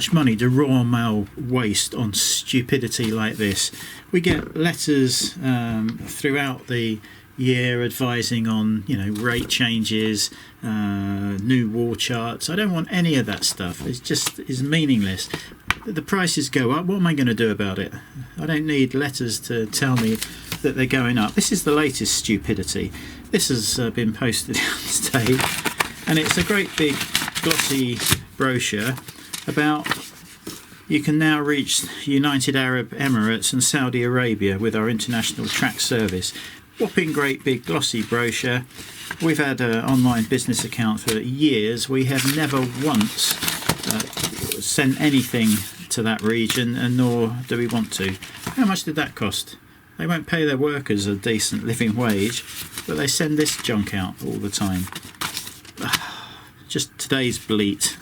much money do Royal Mail waste on stupidity like this? We get letters throughout the year advising on, you know, rate changes, new war charts. I don't want any of that stuff. It just is meaningless. The prices go up. What am I going to do about it? I don't need letters to tell me that they're going up. This is the latest stupidity. This has been posted today, and it's a great big glossy brochure about you can now reach United Arab Emirates and Saudi Arabia with our international track service. Whopping great big glossy brochure. We've had an online business account for years. We have never once sent anything to that region, and nor do we want to. How much did that cost? They won't pay their workers a decent living wage, but they send this junk out all the time. Just today's bleat.